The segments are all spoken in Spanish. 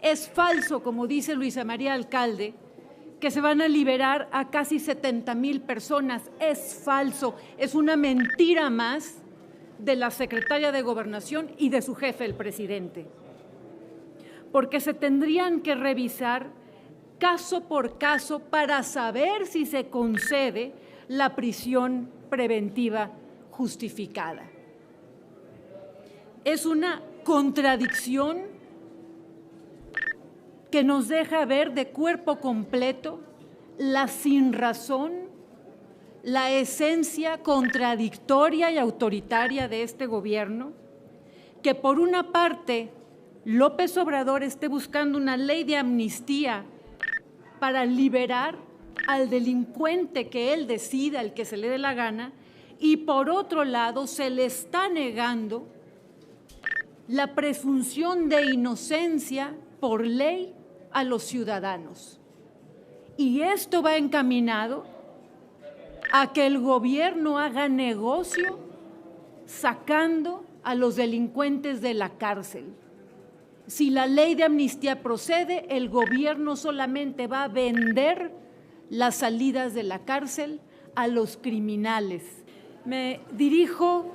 Es falso, como dice Luisa María Alcalde, que se van a liberar a casi 70,000 personas. Es falso, es una mentira más de la secretaria de Gobernación y de su jefe, el presidente. Porque se tendrían que revisar caso por caso para saber si se concede la prisión preventiva justificada. Es una contradicción que nos deja ver de cuerpo completo la sinrazón, la esencia contradictoria y autoritaria de este gobierno, que por una parte López Obrador esté buscando una ley de amnistía para liberar al delincuente que él decida, el que se le dé la gana, y por otro lado se le está negando la presunción de inocencia por ley a los ciudadanos. Y esto va encaminado a que el gobierno haga negocio sacando a los delincuentes de la cárcel. Si la ley de amnistía procede, el gobierno solamente va a vender las salidas de la cárcel a los criminales. Me dirijo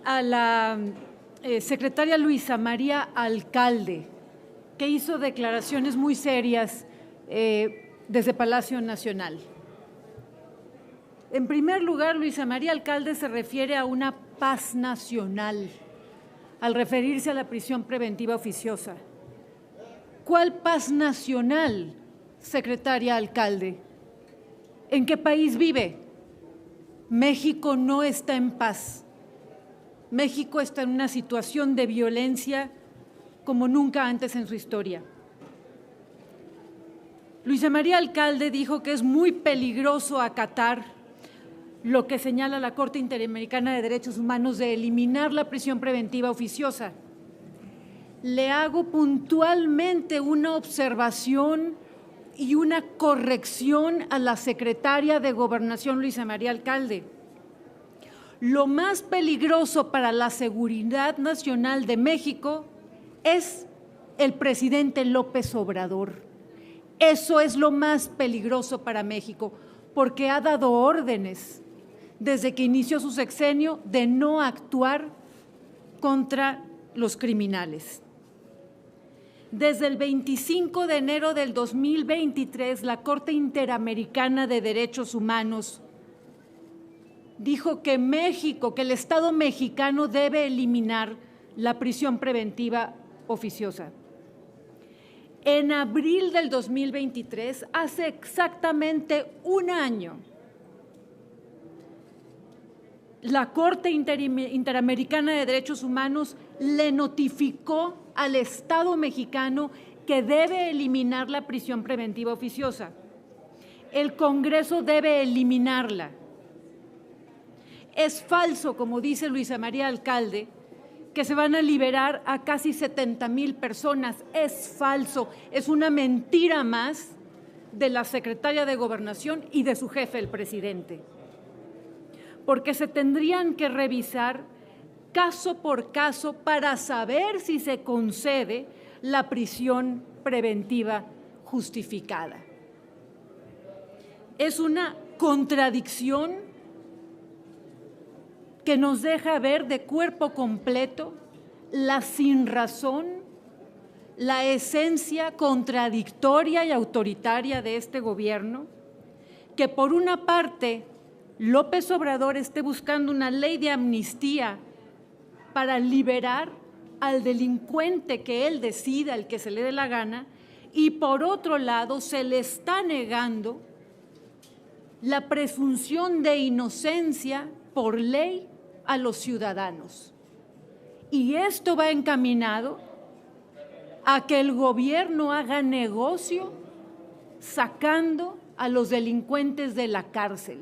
a la secretaria Luisa María Alcalde, que hizo declaraciones muy serias desde Palacio Nacional. En primer lugar, Luisa María Alcalde se refiere a una paz nacional al referirse a la prisión preventiva oficiosa. ¿Cuál paz nacional, secretaria Alcalde? ¿En qué país vive? México no está en paz. México está en una situación de violencia como nunca antes en su historia. Luisa María Alcalde dijo que es muy peligroso acatar lo que señala la Corte Interamericana de Derechos Humanos de eliminar la prisión preventiva oficiosa. Le hago puntualmente una observación y una corrección a la secretaria de Gobernación, Luisa María Alcalde. Lo más peligroso para la seguridad nacional de México es el presidente López Obrador. Eso es lo más peligroso para México, porque ha dado órdenes desde que inició su sexenio de no actuar contra los criminales. Desde el 25 de enero del 2023, la Corte Interamericana de Derechos Humanos dijo que México, que el Estado mexicano debe eliminar la prisión preventiva oficiosa. En abril del 2023, hace exactamente un año, la Corte Interamericana de Derechos Humanos le notificó al Estado mexicano que debe eliminar la prisión preventiva oficiosa. El Congreso debe eliminarla. Es falso, como dice Luisa María Alcalde, que se van a liberar a casi 70,000 personas. Es falso, es una mentira más de la secretaria de Gobernación y de su jefe, el presidente. Porque se tendrían que revisar caso por caso para saber si se concede la prisión preventiva justificada. Es una contradicción que nos deja ver de cuerpo completo la sinrazón, la esencia contradictoria y autoritaria de este gobierno, que por una parte López Obrador esté buscando una ley de amnistía para liberar al delincuente que él decida, el que se le dé la gana, y por otro lado se le está negando la presunción de inocencia por ley a los ciudadanos. Y esto va encaminado a que el gobierno haga negocio sacando a los delincuentes de la cárcel.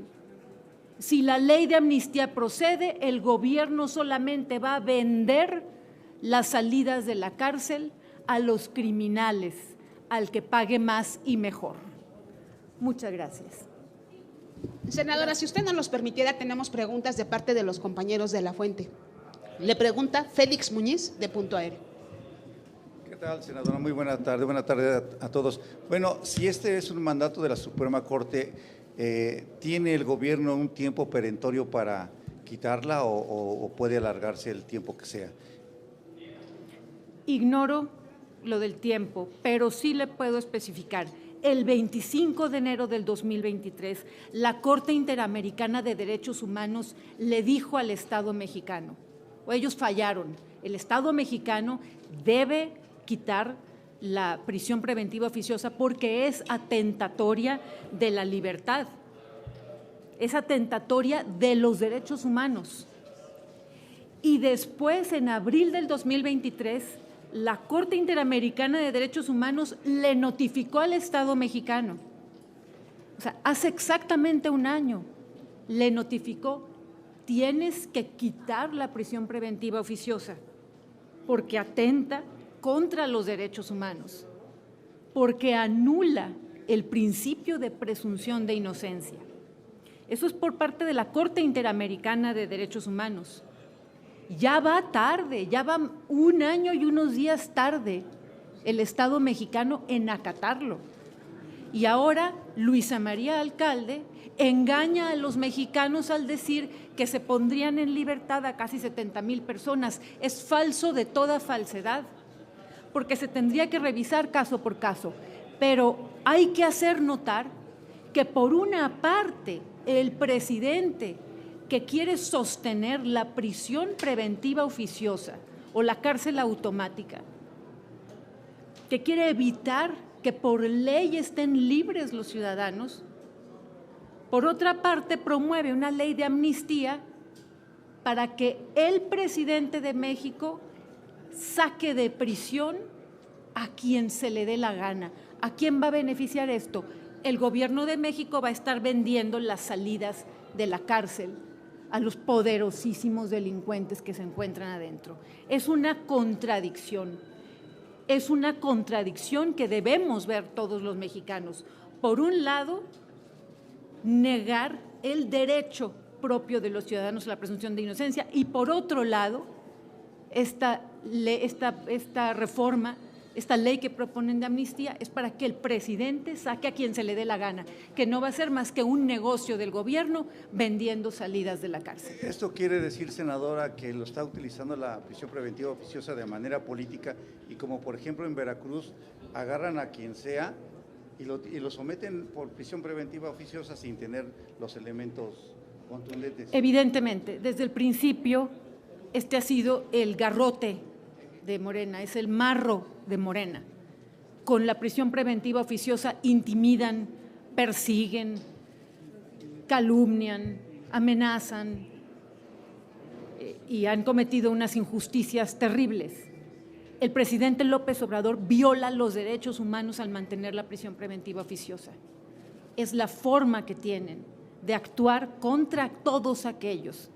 Si la ley de amnistía procede, el gobierno solamente va a vender las salidas de la cárcel a los criminales, al que pague más y mejor. Muchas gracias. Senadora, si usted nos los permitiera, tenemos preguntas de parte de los compañeros de La Fuente. Le pregunta Félix Muñiz, de Punto Aéreo. tal, senadora? Muy buena tarde a todos. Bueno, si este es un mandato de la Suprema Corte, ¿tiene el gobierno un tiempo perentorio para quitarla o puede alargarse el tiempo que sea? Ignoro lo del tiempo, pero sí le puedo especificar. El 25 de enero del 2023, la Corte Interamericana de Derechos Humanos le dijo al Estado mexicano, o ellos fallaron, el Estado mexicano debe quitar la prisión preventiva oficiosa porque es atentatoria de la libertad, es atentatoria de los derechos humanos. Y después, en abril del 2023, la Corte Interamericana de Derechos Humanos le notificó al Estado mexicano, o sea, hace exactamente un año, le notificó, tienes que quitar la prisión preventiva oficiosa porque atenta contra los derechos humanos, porque anula el principio de presunción de inocencia. Eso es por parte de la Corte Interamericana de Derechos Humanos. Ya va tarde, ya va un año y unos días tarde el Estado mexicano en acatarlo. Y ahora Luisa María Alcalde engaña a los mexicanos al decir que se pondrían en libertad a casi 70,000 personas. Es falso de toda falsedad, porque se tendría que revisar caso por caso. Pero hay que hacer notar que por una parte el presidente que quiere sostener la prisión preventiva oficiosa o la cárcel automática, que quiere evitar que por ley estén libres los ciudadanos, por otra parte promueve una ley de amnistía para que el presidente de México saque de prisión a quien se le dé la gana. ¿A quién va a beneficiar esto? El gobierno de México va a estar vendiendo las salidas de la cárcel a los poderosísimos delincuentes que se encuentran adentro. Es una contradicción que debemos ver todos los mexicanos. Por un lado, negar el derecho propio de los ciudadanos a la presunción de inocencia y por otro lado, esta reforma, esta ley que proponen de amnistía es para que el presidente saque a quien se le dé la gana, que no va a ser más que un negocio del gobierno vendiendo salidas de la cárcel. ¿Esto quiere decir, senadora, que lo está utilizando la prisión preventiva oficiosa de manera política y como por ejemplo en Veracruz agarran a quien sea y lo someten por prisión preventiva oficiosa sin tener los elementos contundentes? Evidentemente, desde el principio este ha sido el garrote de Morena, es el marro de Morena. Con la prisión preventiva oficiosa intimidan, persiguen, calumnian, amenazan y han cometido unas injusticias terribles. El presidente López Obrador viola los derechos humanos al mantener la prisión preventiva oficiosa. Es la forma que tienen de actuar contra todos aquellos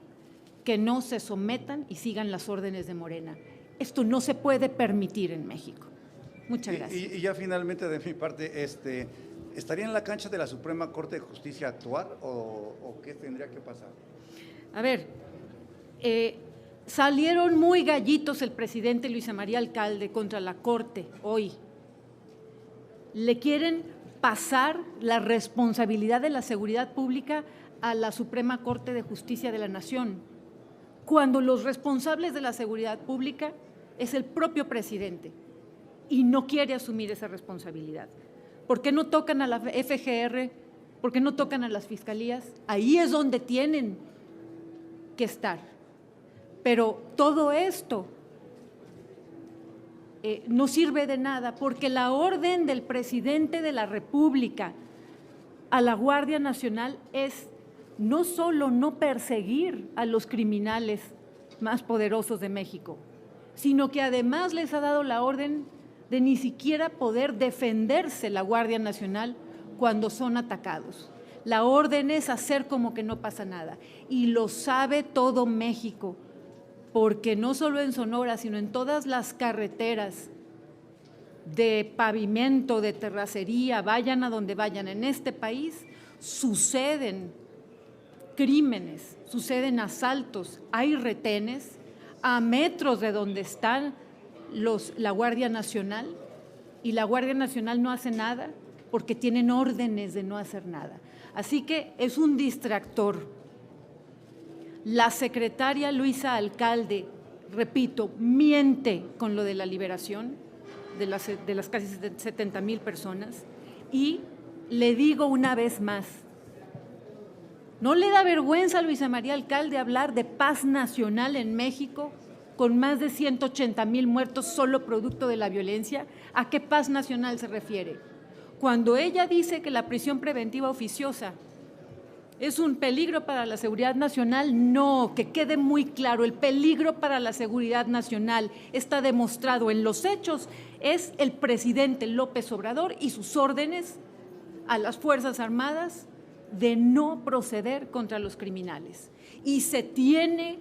que no se sometan y sigan las órdenes de Morena. Esto no se puede permitir en México. Muchas gracias. Y ya finalmente de mi parte, ¿estaría en la cancha de la Suprema Corte de Justicia actuar o qué tendría que pasar? A ver, salieron muy gallitos el presidente Luisa María Alcalde contra la Corte hoy. Le quieren pasar la responsabilidad de la seguridad pública a la Suprema Corte de Justicia de la Nación, cuando los responsables de la seguridad pública es el propio presidente y no quiere asumir esa responsabilidad. ¿Por qué no tocan a la FGR? ¿Por qué no tocan a las fiscalías? Ahí es donde tienen que estar. Pero todo esto no sirve de nada porque la orden del presidente de la República a la Guardia Nacional es no solo no perseguir a los criminales más poderosos de México, sino que además les ha dado la orden de ni siquiera poder defenderse la Guardia Nacional cuando son atacados. La orden es hacer como que no pasa nada y lo sabe todo México, porque no solo en Sonora, sino en todas las carreteras de pavimento, de terracería, vayan a donde vayan en este país, suceden crímenes, suceden asaltos, hay retenes a metros de donde están la Guardia Nacional, y la Guardia Nacional no hace nada porque tienen órdenes de no hacer nada. Así que es un distractor. La secretaria Luisa Alcalde, repito, miente con lo de la liberación de las casi 70,000 personas, y le digo una vez más, ¿no le da vergüenza a Luisa María Alcalde hablar de paz nacional en México con más de 180,000 muertos solo producto de la violencia? ¿A qué paz nacional se refiere? Cuando ella dice que la prisión preventiva oficiosa es un peligro para la seguridad nacional, no, que quede muy claro, el peligro para la seguridad nacional está demostrado en los hechos, es el presidente López Obrador y sus órdenes a las Fuerzas Armadas de no proceder contra los criminales. Y se tiene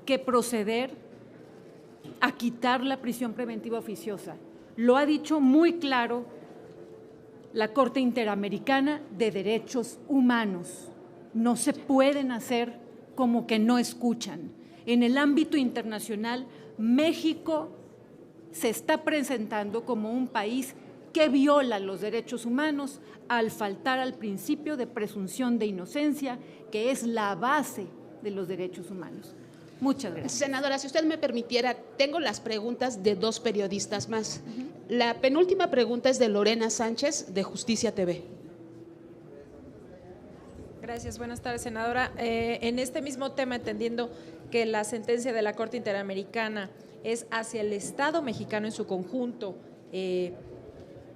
que proceder a quitar la prisión preventiva oficiosa. Lo ha dicho muy claro la Corte Interamericana de Derechos Humanos. No se pueden hacer como que no escuchan. En el ámbito internacional, México se está presentando como un país que viola los derechos humanos al faltar al principio de presunción de inocencia, que es la base de los derechos humanos. Muchas gracias. Senadora, si usted me permitiera, tengo las preguntas de dos periodistas más. La penúltima pregunta es de Lorena Sánchez, de Justicia TV. Gracias, buenas tardes, senadora. En este mismo tema, entendiendo que la sentencia de la Corte Interamericana es hacia el Estado mexicano en su conjunto,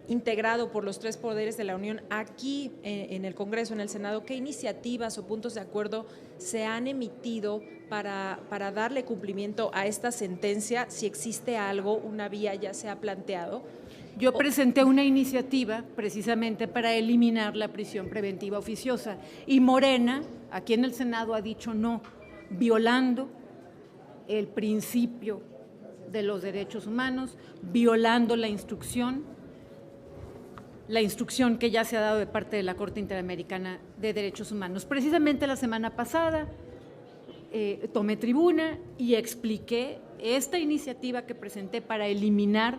integrado por los tres poderes de la Unión, aquí en el Congreso, en el Senado, ¿qué iniciativas o puntos de acuerdo se han emitido para darle cumplimiento a esta sentencia? Si existe algo, una vía ya se ha planteado. Yo presenté una iniciativa precisamente para eliminar la prisión preventiva oficiosa, y Morena, aquí en el Senado, ha dicho no, violando el principio de los derechos humanos, violando la instrucción que ya se ha dado de parte de la Corte Interamericana de Derechos Humanos. Precisamente la semana pasada tomé tribuna y expliqué esta iniciativa que presenté para eliminar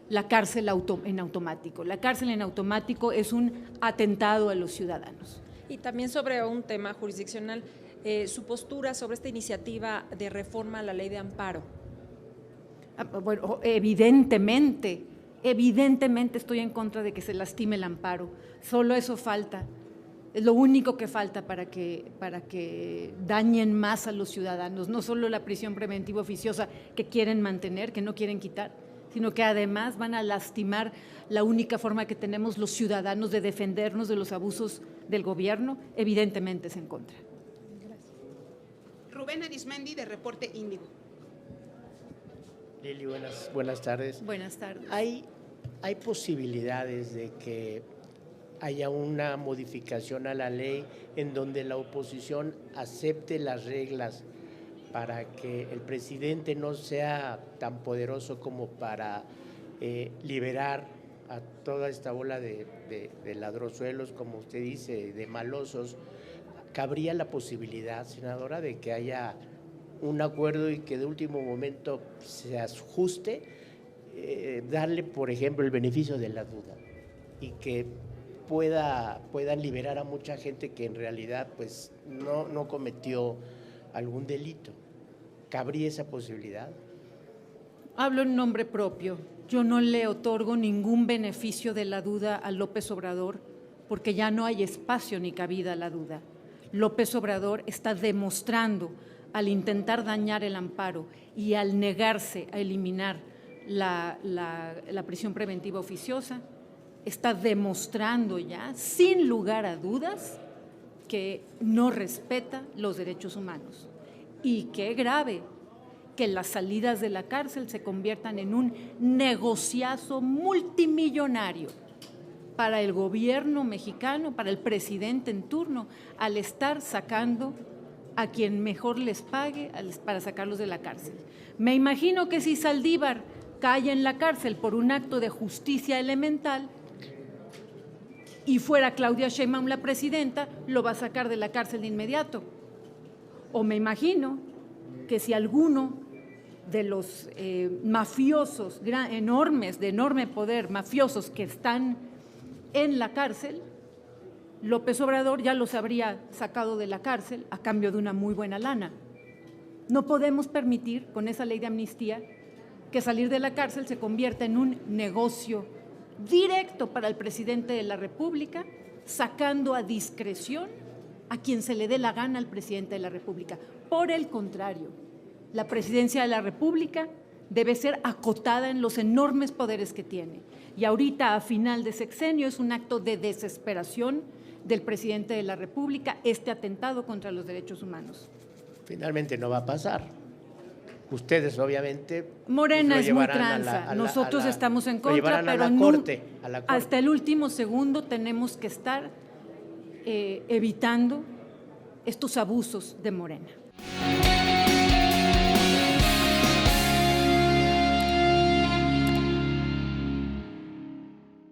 la cárcel en automático. La cárcel en automático es un atentado a los ciudadanos. Y también sobre un tema jurisdiccional, su postura sobre esta iniciativa de reforma a la ley de amparo. Bueno, evidentemente estoy en contra de que se lastime el amparo. Solo eso falta. Es lo único que falta para que dañen más a los ciudadanos, no solo la prisión preventiva oficiosa que quieren mantener, que no quieren quitar, sino que además van a lastimar la única forma que tenemos los ciudadanos de defendernos de los abusos del gobierno. Evidentemente es en contra. Gracias. Rubén Arismendi, de Reporte Índigo. Lili, buenas tardes. Buenas tardes. ¿Hay posibilidades de que haya una modificación a la ley en donde la oposición acepte las reglas para que el presidente no sea tan poderoso como para liberar a toda esta bola de ladronzuelos, como usted dice, de malosos? ¿Cabría la posibilidad, senadora, de que haya un acuerdo y que de último momento se ajuste, darle, por ejemplo, el beneficio de la duda y que puedan liberar a mucha gente que en realidad pues no cometió algún delito? ¿Cabría esa posibilidad? Hablo en nombre propio. Yo no le otorgo ningún beneficio de la duda a López Obrador porque ya no hay espacio ni cabida a la duda. López Obrador está demostrando, al intentar dañar el amparo y al negarse a eliminar la prisión preventiva oficiosa, está demostrando ya, sin lugar a dudas, que no respeta los derechos humanos. Y qué grave que las salidas de la cárcel se conviertan en un negociazo multimillonario para el gobierno mexicano, para el presidente en turno, al estar sacando a quien mejor les pague para sacarlos de la cárcel. Me imagino que si Saldívar cae en la cárcel por un acto de justicia elemental y fuera Claudia Sheinbaum la presidenta, lo va a sacar de la cárcel de inmediato. O me imagino que si alguno de los mafiosos enormes, de enorme poder, mafiosos que están en la cárcel, López Obrador ya los habría sacado de la cárcel a cambio de una muy buena lana. No podemos permitir, con esa ley de amnistía, que salir de la cárcel se convierta en un negocio directo para el presidente de la República, sacando a discreción a quien se le dé la gana al presidente de la República. Por el contrario, la presidencia de la República debe ser acotada en los enormes poderes que tiene. Y ahorita, a final de sexenio, es un acto de desesperación del presidente de la República este atentado contra los derechos humanos. Finalmente no va a pasar. Ustedes, obviamente… Morena pues, es muy tranza. Nosotros estamos en contra, pero hasta el último segundo tenemos que estar evitando estos abusos de Morena.